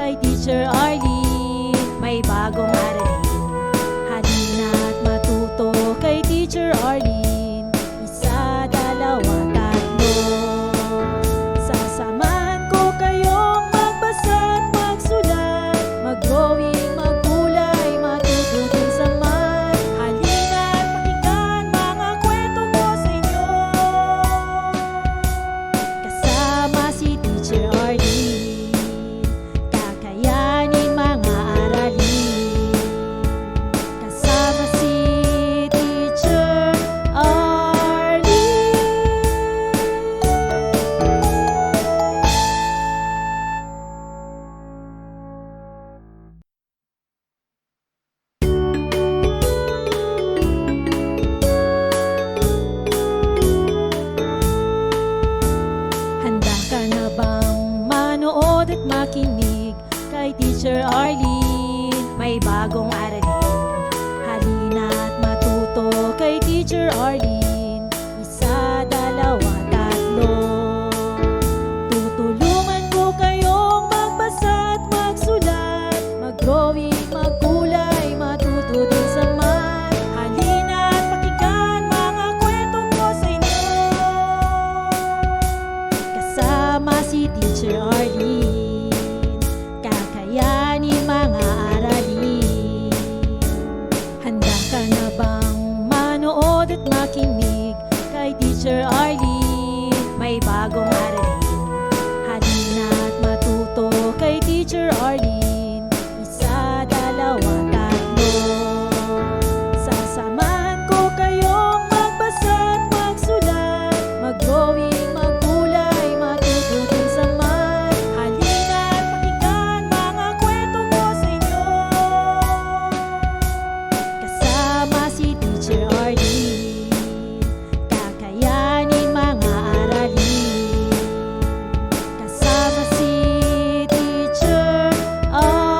kay Teacher Arlene. May bagong aralin, halina't matuto kay Teacher Arlene. Isa, dalawa, tatlo. Sasamahan ko kayong magbasa't magsulat, mag-drawing, maggulay, matuto din sa math. Halina't pakinggan mga kwento ko sa inyo, kasama si Teacher Arlene. Kakayanin mga aralin, kasama si Teacher Arlene. Handa ka na bang manood at makinig kay Teacher Arlene? May bagong aralin, halina't matuto kay Teacher Arlene. Isa, dalawa, tatlo. Tutulungan ko kayong magbasa at magsulat, mag-drawing, maggulay, matuto din sa math. Halina't pakinggan mga kwento ko sa inyo, kasama si Teacher Arlene. Kakayanin mga aralin. Handa ka na bang manood at makinig kay Teacher Arlene? May bagong aralin, halina't matuto kay Teacher Arlene. Isa, dalawa, tatlo. Sasamahan ko kayong magbasa at magsulat, mag-drawing, maggulay, matuto din sa math. Halina't pakinggan mga kwento ko sa inyo, kasama si Teacher Arlene. Kakayanin mga aralin, kasama si Teacher Arlene.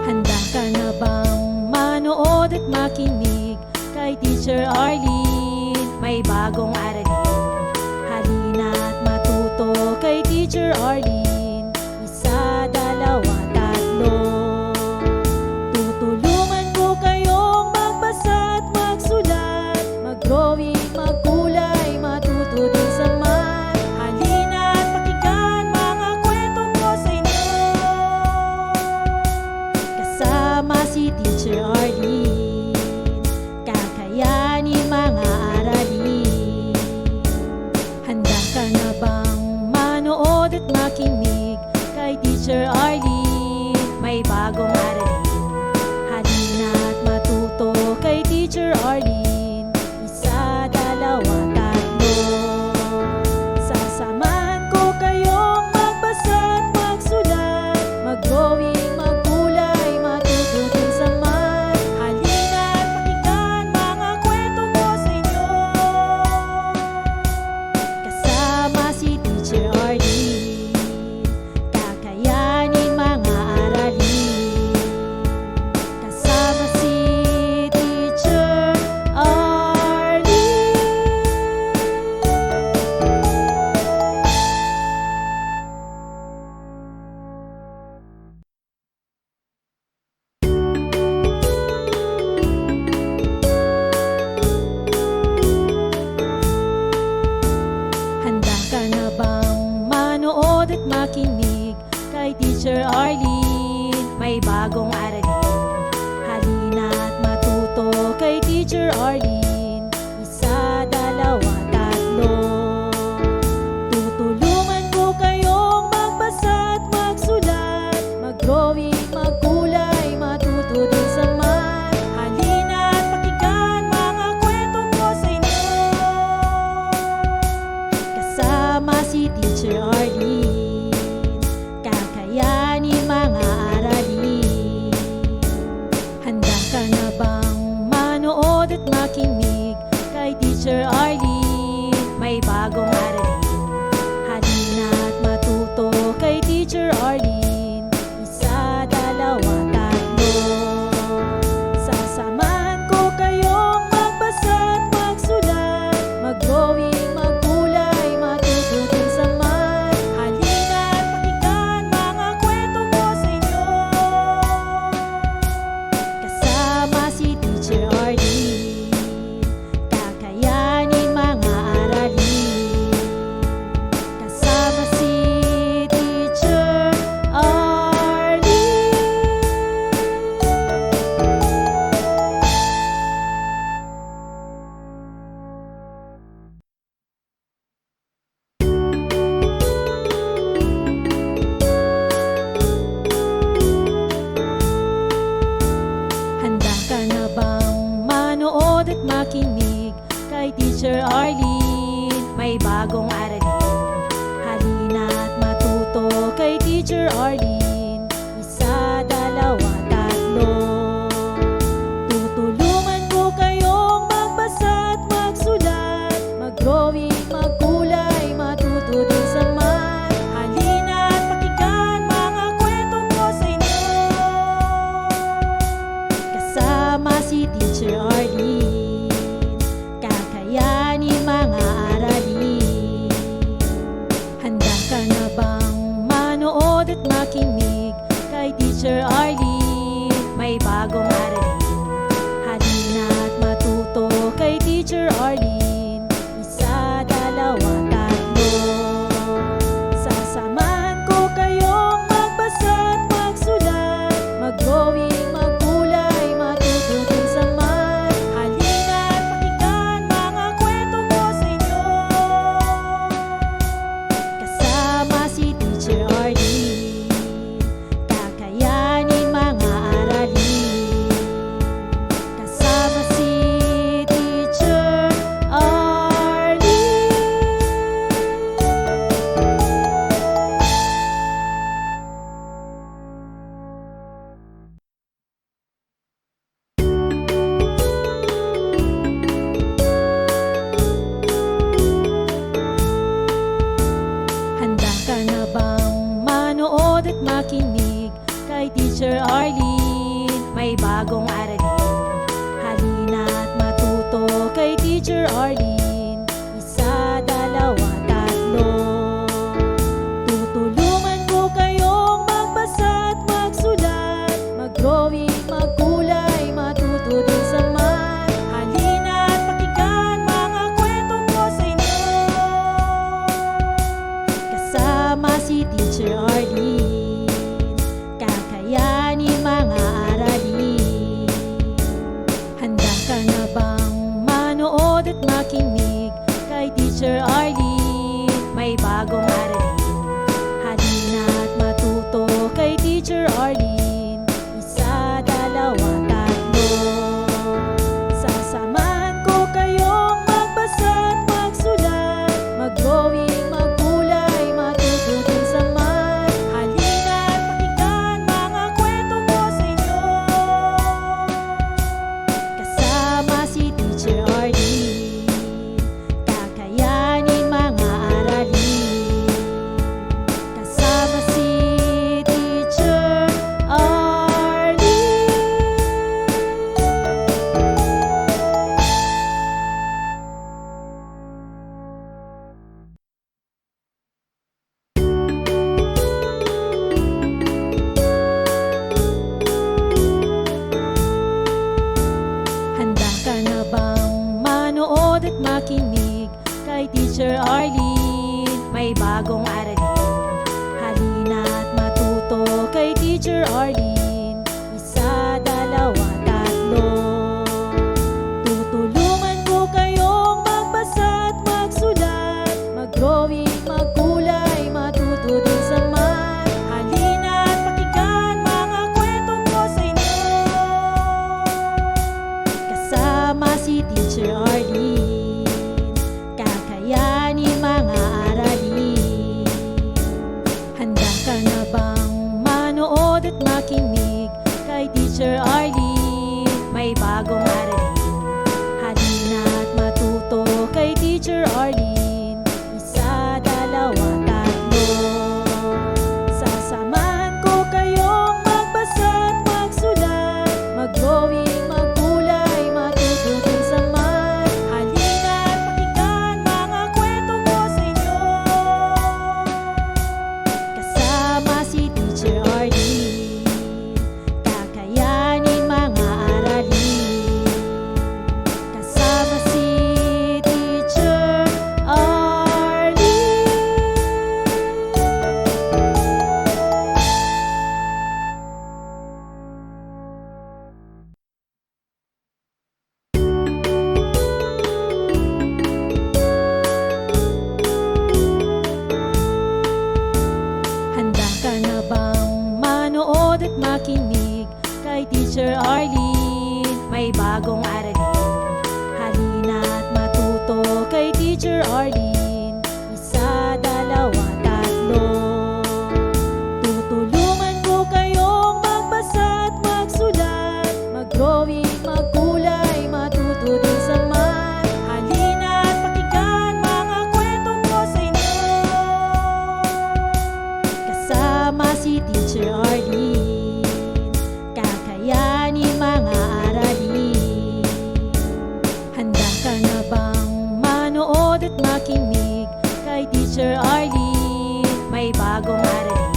Handa ka na bang manood at makinig kay Teacher Arlene? May bagong aralin, halina't matuto kay Teacher Arlene. Isa, dalawa, tatlo. Tutulungan ko kayong magbasa at magsulat, mag-drawing, maggulay, matuto din sa math. Halina't pakinggan mga kwento ko sa inyo, kasama si Teacher Arlene. Kakayanin mga aralin. Handa ka na bang manood at makinig kay Teacher Arlene? May bagong aralin, halina't matuto kay Teacher Arlene. Isa, dalawa, tatlo. Sasamahan ko kayong magbasa at magsulat, mag-drawing, maggulay, matuto din sa math. Halina't pakinggan mga kwento ko sa inyo, kasama si Teacher Arlene. Kakayanin mga aralin, kasama si Teacher Arlene. Handa ka na bang manood at makinig kay Teacher Arlene? May bagong aralin, halina't matuto kay Teacher Arlene. Isa, dalawa, tatlo. Tutulungan ko kayong magbasa at magsulat, mag-drawing, maggulay, matuto din sa math. Halina't pakinggan mga kwento ko sa inyo, kasama si Teacher Arlene. Kakayanin mga aralin. Handa ka na bang manood at makinig Teacher Arlene. Isa, dalawa, tatlo. Tutulungan ko kayong magbasa at magsulat, mag-drawing, magkulay, matuto din sa math. Halina at pakinggan mga kwento ko sa inyo. Kasama si Teacher Arlene, kakayanin mga aralin. Handa ka na bang manood at makinig kay Teacher Arlene? May bagong aralin. Halina at matuto kay Teacher Arlene. Isa, dalawa, tatlo. Sasamahan ko kayong magbasa at magsulat, mag-drawing, magkulay, matuto din sa math. Halina at pakinggan mga kwento ko sa inyo. Kasama si Teacher Arlene, kakayanin mga aralin. Kasama si Teacher Arlene. Handa ka na bang manood at makinig kay Teacher Arlene? May bagong aralin. Halina at matuto kay Teacher Arlene. Isa, dalawa, tatlo. Tutulungan ko kayong magbasa at magsulat, mag-drawing, magkulay, matuto din sa math. Halina at pakinggan mga kwento ko sa inyo. Kasama si Teacher Arlene, kakayanin mga aralin. Handa ka na bang manood at makinig kay Teacher Arlene? May bagong aralin. Halina at matuto kay Teacher Arlene. Isa, dalawa, tatlo. Sasamahan ko kayong magbasa at magsulat, mag-drawing, magkulay, matuto din sa math. Halina at pakinggan mga kwento ko sa inyo. Kasama si Teacher Arlene, kakayanin mga aralin. Kasama si Teacher Arlene. Handa ka na bang manood at makinig kay Teacher Arlene? May bagong aralin. Halina at matuto kay Teacher Arlene. Isa, dalawa, tatlo. Tutulungan ko kayong magbasa at magsulat, mag-drawing, magkulay, matuto din sa math. Halina at pakinggan mga kwento ko sa inyo. Kasama si Teacher Arlene, kakayanin mga aralin. Handa ka na bang manood at makinig kay Teacher Arlene? May bagong aralin. Halina at matuto kay Teacher Arlene. Isa, dalawa, tatlo. Sasamahan ko kayong magbasa at magsulat, mag-drawing, magkulay, matuto din sa math. Halina at pakinggan mga kwento ko sa inyo. Kasama si Teacher Arlene, kakayanin mga aralin. Kasama si Teacher Arlene. Handa ka na bang manood at makinig kay Teacher Arlene? May bagong aralin. Halina at matuto kay Teacher Arlene. Isa, dalawa, tatlo. si Teacher Arlene, kakayanin mga aralin. Handa ka na bang manood at makinig kay Teacher Arlene? May bagong aralin.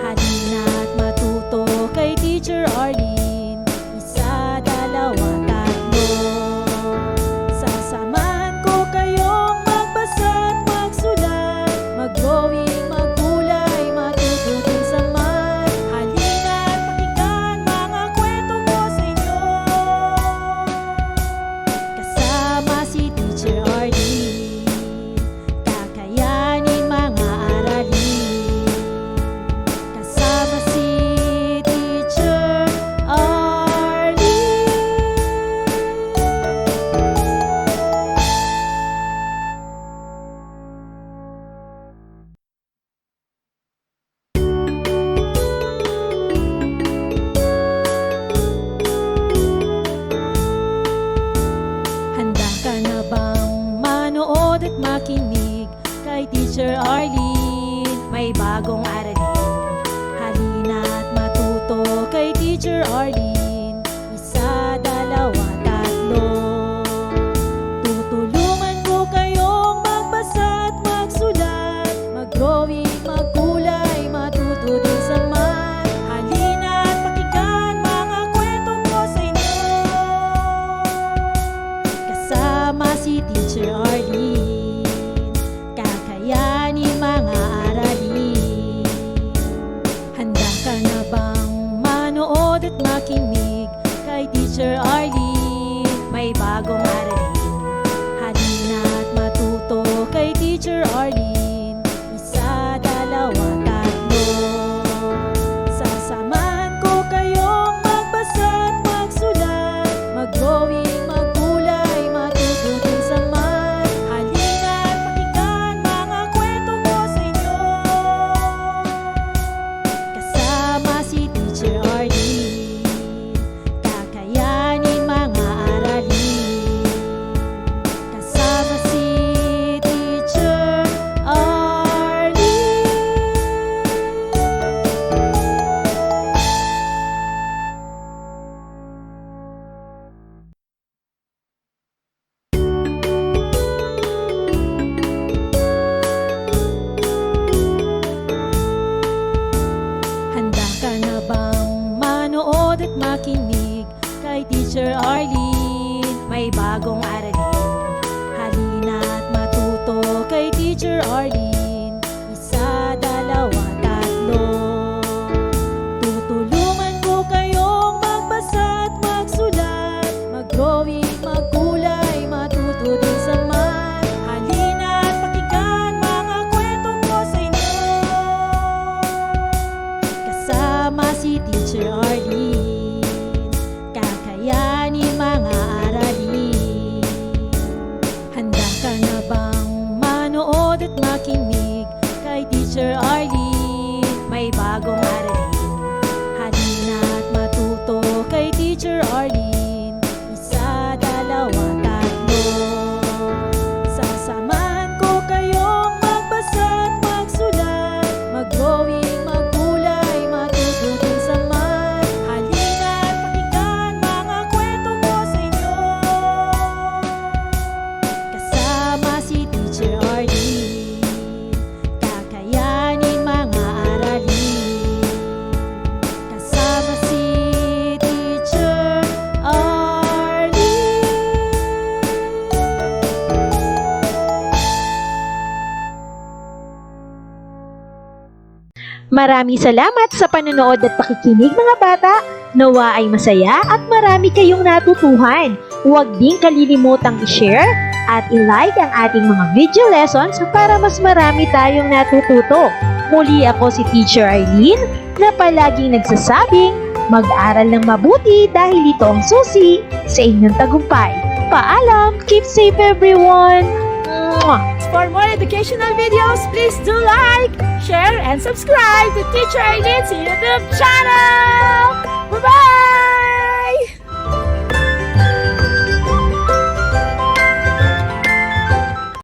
Halina at matuto kay Teacher Arlene. Isa, dalawa, tatlo. Sasamahan ko kayong magbasa at magsulat, mag-drawing, magkulay, matuto din sa math. Halina at pakinggan mga kwento ko sa inyo. Kasama si Teacher Arlene, kakayanin mga aralin. Kasama si Teacher Arlene. Handa ka na bang manood at makinig kay Teacher Arlene? May bagong aralin. Halina at matuto kay Teacher Arlene. Isa, dalawa, tatlo. Tutulungan ko kayong magbasa at magsulat, mag-drawing, magkulay, matuto din sa math. Halina at pakinggan mga kwento ko sa inyo. Kasama si Teacher Arlene, kakayanin mga aralin. Handa ka na bang manood at makinig kay Teacher Arlene? May bagong aralin. Halina at matuto kay Teacher Arlene. Isa, dalawa, tatlo. Sasamahan ko kayong magbasa at magsulat, mag-drawing, magkulay, matuto din sa math. Halina at pakinggan mga kwento ko sa inyo. Kasama si Teacher Arlene, kakayanin mga aralin. Kasama si Teacher Arlene. Handa ka na bang manood at makinig kay Teacher Arlene? May bagong aralin. Halina at matuto kay Teacher Arlene. Isa, dalawa, tatlo. Tutulungan ko kayong magbasa at magsulat, mag-drawing, magkulay, matuto din sa math. Halina at pakinggan mga kwento ko sa inyo. Kasama si Teacher Arlene, kakayanin mga aralin. Handa ka na bang manood at makinig kay Teacher Arlene? May bagong aralin. Halina at matuto kay Teacher Arlene. Isa, dalawa, tatlo. Sasamahan ko kayong magbasa at magsulat, mag-drawing, magkulay, matuto din sa math. Halina at pakinggan mga kwento ko sa inyo. Kasama si Teacher Arlene, kakayanin mga aralin. Kasama si Teacher Arlene. Maraming salamat sa panonood at pakikinig mga bata. Nawa ay masaya at marami kayong natutuhan. Huwag din kalilimutang i-share at i-like ang ating mga video lessons para mas marami tayong natututo. Muli ako si Teacher Arlene na palaging nagsasabing mag-aral ng mabuti dahil ito ang susi sa inyong tagumpay. Paalam! Keep safe everyone! Mwah! For more educational videos, please do like, share, and subscribe to Teacher Arlene's YouTube channel! Bye-bye!